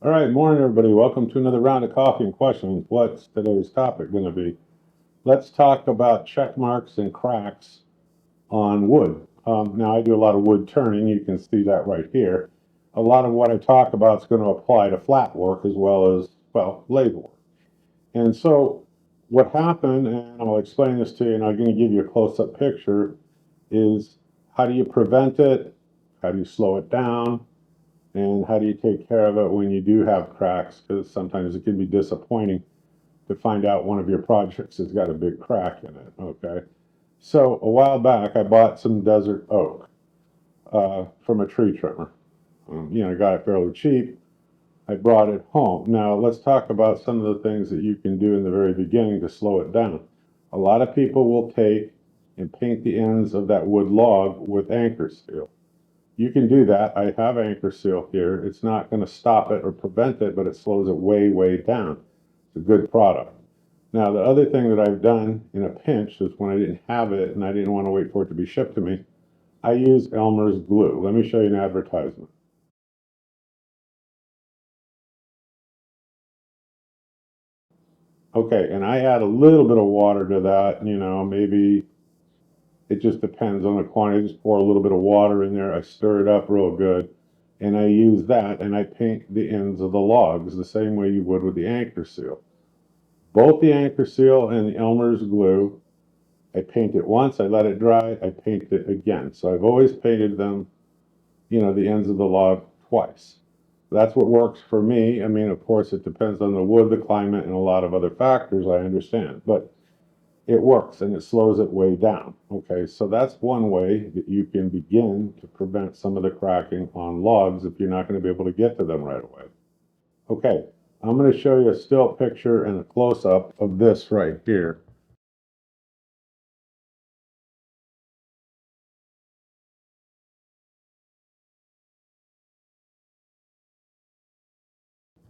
All right, morning everybody. Welcome to another round of coffee and questions. What's today's topic going to be? Let's talk about check marks and cracks on wood. Now I do a lot of wood turning. You can see that right here. A lot of what I talk about is going to apply to flat work as well as, well, lathe work. And so what happened, and I'll explain this to you, and I'm going to give you a close-up picture, is how do you prevent it? How do you slow it down? And how do you take care of it when you do have cracks? Because sometimes it can be disappointing to find out one of your projects has got a big crack in it, okay? So a while back, I bought some desert oak from a tree trimmer. I got it fairly cheap. I brought it home. Now, let's talk about some of the things that you can do in the very beginning to slow it down. A lot of people will take and paint the ends of that wood log with anchor seal. You can do that. I have anchor seal here. It's not going to stop it or prevent it, but it slows it way, way down. It's a good product. Now, the other thing that I've done in a pinch is when I didn't have it and I didn't want to wait for it to be shipped to me, I use Elmer's glue. Let me show you an advertisement. Okay, and I add a little bit of water to that, maybe it just depends on the quantity. I just pour a little bit of water in there. I stir it up real good. And I use that and I paint the ends of the logs the same way you would with the anchor seal. Both the anchor seal and the Elmer's glue, I paint it once, I let it dry, I paint it again. So I've always painted them, the ends of the log twice. That's what works for me. I mean, of course, it depends on the wood, the climate, and a lot of other factors, I understand. But it works and it slows it way down. Okay, so that's one way that you can begin to prevent some of the cracking on logs if you're not going to be able to get to them right away. Okay, I'm going to show you a still picture and a close-up of this right here.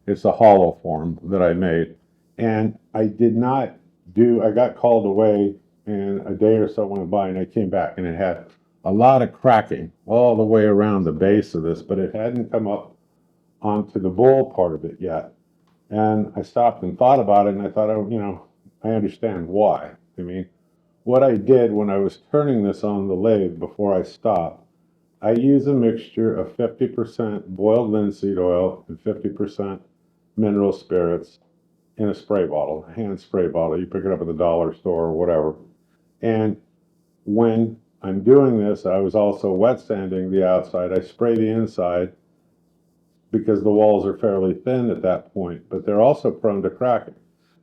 It's a hollow form that I made. And I got called away and a day or so went by and I came back and it had a lot of cracking all the way around the base of this, but it hadn't come up onto the bowl part of it yet. And I stopped and thought about it and I thought, I understand why. I mean, what I did when I was turning this on the lathe before I stopped, I use a mixture of 50% boiled linseed oil and 50% mineral spirits in a spray bottle, a hand spray bottle. You pick it up at the dollar store or whatever. And when I'm doing this, I was also wet sanding the outside. I spray the inside because the walls are fairly thin at that point, but they're also prone to cracking.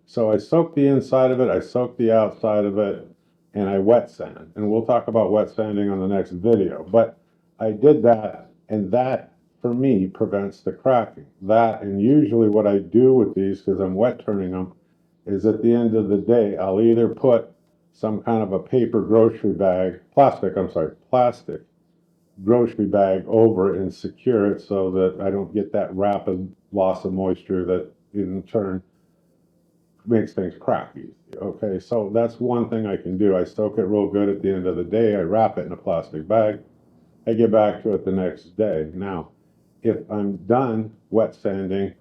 So I soak the inside of it, I soak the outside of it, and I wet sand. And we'll talk about wet sanding on the next video. But I did that, and that, for me, prevents the cracking. That, and usually what I do with these, because I'm wet turning them, is at the end of the day, I'll either put some kind of a paper grocery bag, plastic grocery bag over and secure it so that I don't get that rapid loss of moisture that in turn makes things crack easy. Okay, so that's one thing I can do. I soak it real good at the end of the day. I wrap it in a plastic bag. I get back to it the next day. Now, if I'm done wet sanding,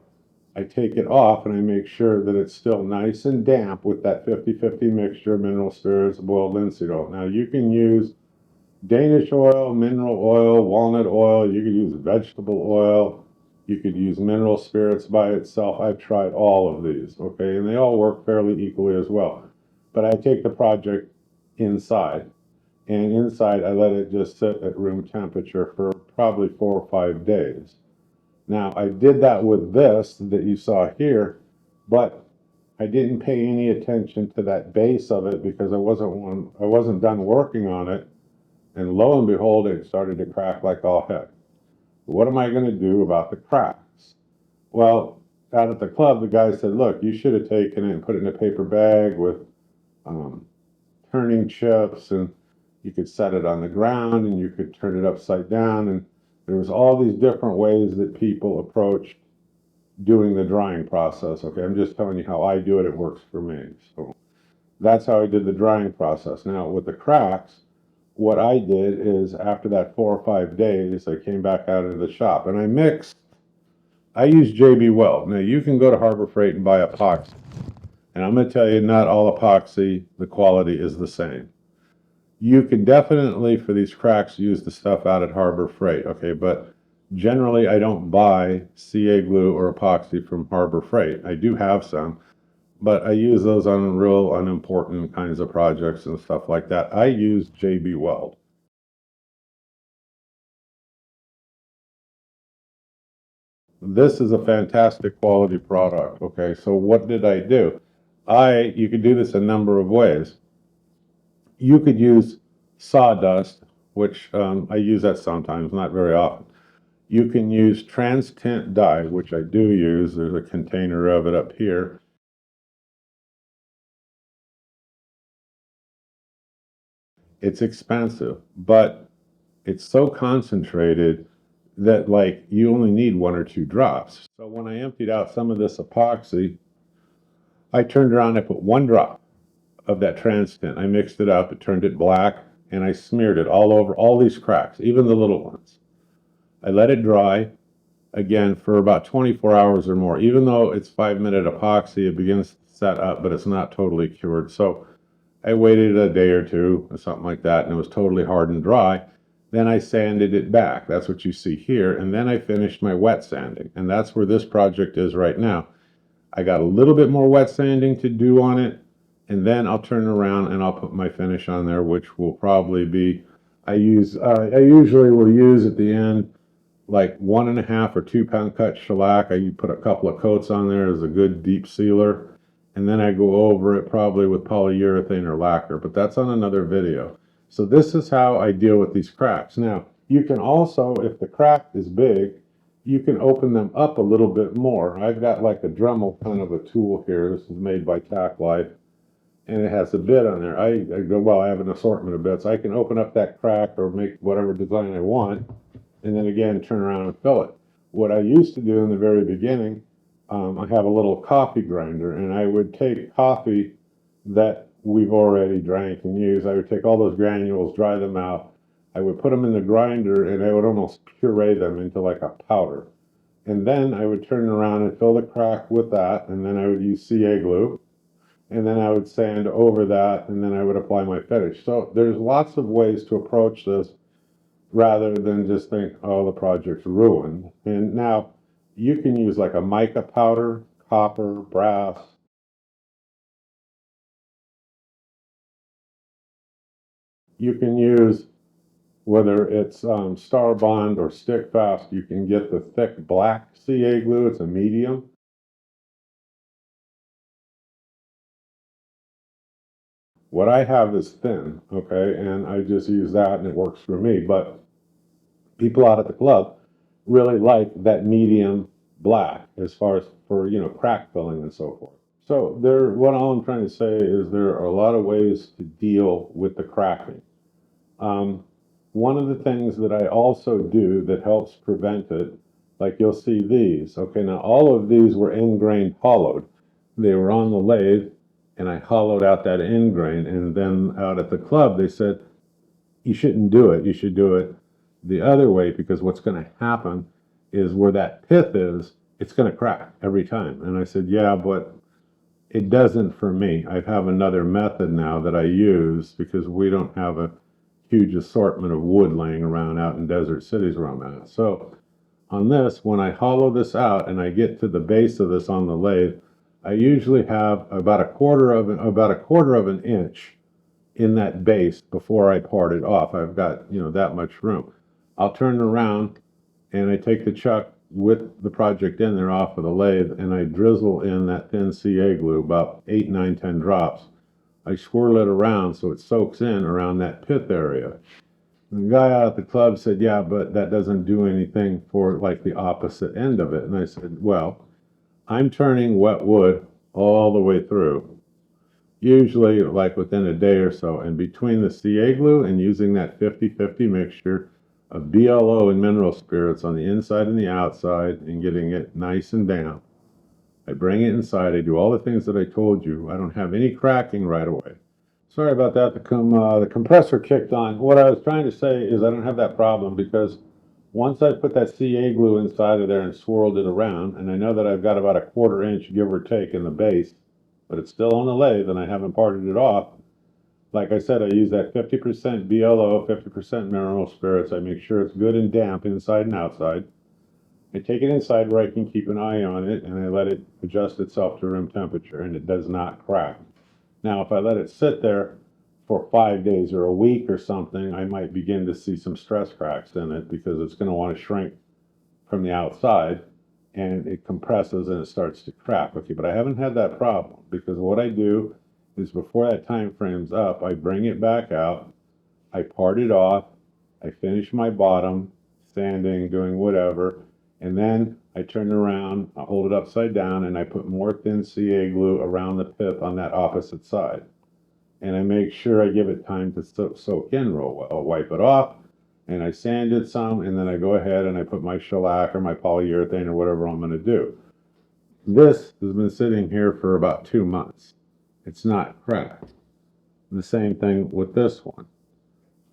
I take it off and I make sure that it's still nice and damp with that 50-50 mixture of mineral spirits, boiled linseed oil. Now, you can use Danish oil, mineral oil, walnut oil. You could use vegetable oil. You could use mineral spirits by itself. I've tried all of these, okay, and they all work fairly equally as well. But I take the project inside, and inside I let it just sit at room temperature for probably 4 or 5 days. Now, I did that with this that you saw here, but I didn't pay any attention to that base of it because I wasn't done working on it. And lo and behold, it started to crack like all heck. What am I going to do about the cracks? Well, out at the club, the guy said, look, you should have taken it and put it in a paper bag with turning chips, and you could set it on the ground and you could turn it upside down. And there was all these different ways that people approached doing the drying process. Okay, I'm just telling you how I do it. It works for me. So that's how I did the drying process. Now, with the cracks, what I did is after that 4 or 5 days, I came back out into the shop and I mixed I use JB Weld. Now you can go to Harbor Freight and buy epoxy. And I'm going to tell you, not all epoxy, the quality is the same. You can definitely, for these cracks, use the stuff out at Harbor Freight, okay? But generally, I don't buy CA glue or epoxy from Harbor Freight. I do have some, but I use those on real unimportant kinds of projects and stuff like that. I use JB Weld. This is a fantastic quality product, okay? So what did I do? You could do this a number of ways. You could use sawdust, which I use that sometimes, not very often. You can use trans tint dye, which I do use. There's a container of it up here. It's expensive, but it's so concentrated that like you only need 1 or 2 drops. So when I emptied out some of this epoxy, I turned around and I put 1 drop of that trans tint. I mixed it up, it turned it black, and I smeared it all over all these cracks, even the little ones. I let it dry again for about 24 hours or more. Even though it's 5-minute epoxy, it begins to set up, but it's not totally cured. So I waited a day or two or something like that, and it was totally hard and dry. Then I sanded it back. That's what you see here. And then I finished my wet sanding. And that's where this project is right now. I got a little bit more wet sanding to do on it. And then I'll turn around and I'll put my finish on there, which will probably be, I usually will use at the end like 1.5 or 2 pound cut shellac. I put a couple of coats on there as a good deep sealer. And then I go over it probably with polyurethane or lacquer, but that's on another video. So this is how I deal with these cracks. Now, you can also, if the crack is big, you can open them up a little bit more. I've got like a Dremel kind of a tool here. This is made by Tack Life, and it has a bit on there. I go, well, I have an assortment of bits. I can open up that crack or make whatever design I want, and then again, turn around and fill it. What I used to do in the very beginning, I have a little coffee grinder, and I would take coffee that we've already drank and used. I would take all those granules, dry them out. I would put them in the grinder, and I would almost puree them into like a powder. And then I would turn around and fill the crack with that, and then I would use CA glue, and then I would sand over that, and then I would apply my finish. So there's lots of ways to approach this rather than just think, oh, the project's ruined. And now you can use like a mica powder, copper, brass. You can use, whether it's Star Bond or Stick Fast, you can get the thick black CA glue. It's a medium. What I have is thin, okay, and I just use that and it works for me. But people out at the club really like that medium black as far as for, crack filling and so forth. So what all I'm trying to say is there are a lot of ways to deal with the cracking. Um, One of the things that I also do that helps prevent it, like you'll see these. Okay, now all of these were end grain hollowed. They were on the lathe, and I hollowed out that end grain. And then out at the club, they said, you shouldn't do it. You should do it the other way, because what's going to happen is where that pith is, it's going to crack every time. And I said, yeah, but it doesn't for me. I have another method now that I use because we don't have a huge assortment of wood laying around out in desert cities where I'm at. So on this, when I hollow this out and I get to the base of this on the lathe, I usually have about a quarter of an inch in that base before I part it off. I've got, that much room. I'll turn around and I take the chuck with the project in there off of the lathe, and I drizzle in that thin CA glue, about 8, 9, 10 drops. I swirl it around so it soaks in around that pith area. And the guy out at the club said, yeah, but that doesn't do anything for like the opposite end of it. And I said, well, I'm turning wet wood all the way through, usually like within a day or so. And between the CA glue and using that 50-50 mixture of BLO and mineral spirits on the inside and the outside and getting it nice and damp, I bring it inside. I do all the things that I told you. I don't have any cracking right away. Sorry about that. The compressor kicked on. What I was trying to say is I don't have that problem because Once I put that CA glue inside of there and swirled it around, and I know that I've got about a 1/4 inch, give or take, in the base, but it's still on the lathe and I haven't parted it off. Like I said, I use that 50% BLO, 50% mineral spirits. I make sure it's good and damp inside and outside. I take it inside where I can keep an eye on it, and I let it adjust itself to room temperature, and it does not crack. Now, if I let it sit there for 5 days or a week or something, I might begin to see some stress cracks in it because it's going to want to shrink from the outside and it compresses and it starts to crack. Okay, but I haven't had that problem because what I do is before that time frame's up, I bring it back out, I part it off, I finish my bottom, sanding, doing whatever, and then I turn it around, I hold it upside down, and I put more thin CA glue around the pith on that opposite side. And I make sure I give it time to soak in real well. I'll wipe it off, and I sand it some, and then I go ahead and I put my shellac or my polyurethane or whatever I'm going to do. This has been sitting here for about 2 months. It's not cracked. The same thing with this one.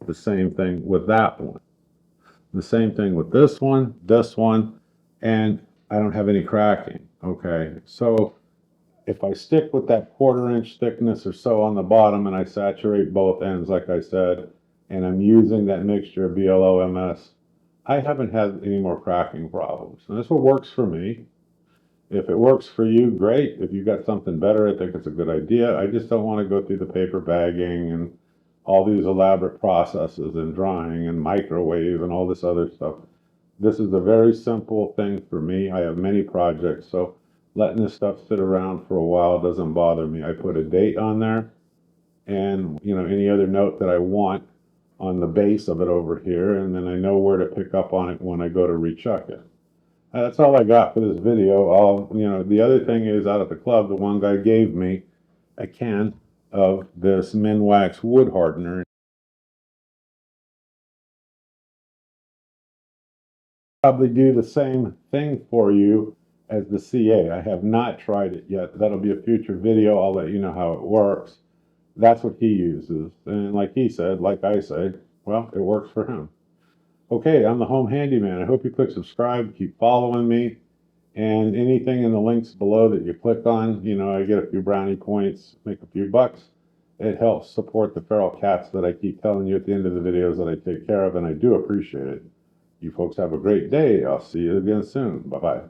The same thing with that one. The same thing with this one, and I don't have any cracking. Okay, so if I stick with that 1/4 inch thickness or so on the bottom and I saturate both ends, like I said, and I'm using that mixture of BLO MS, I haven't had any more cracking problems. And that's what works for me. If it works for you, great. If you got something better, I think it's a good idea. I just don't want to go through the paper bagging and all these elaborate processes and drying and microwave and all this other stuff. This is a very simple thing for me. I have many projects, so letting this stuff sit around for a while doesn't bother me. I put a date on there and any other note that I want on the base of it over here, and then I know where to pick up on it when I go to rechuck it. That's all I got for this video. The other thing is out at the club, the one guy gave me a can of this Minwax wood hardener. Probably do the same thing for you as the CA. I have not tried it yet. That'll be a future video. I'll let you know how it works. That's what he uses. And like he said, like I say, well, it works for him. Okay, I'm the home handyman. I hope you click subscribe, keep following me, and anything in the links below that you click on, I get a few brownie points, make a few bucks. It helps support the feral cats that I keep telling you at the end of the videos that I take care of, and I do appreciate it. You folks have a great day. I'll see you again soon. Bye-bye.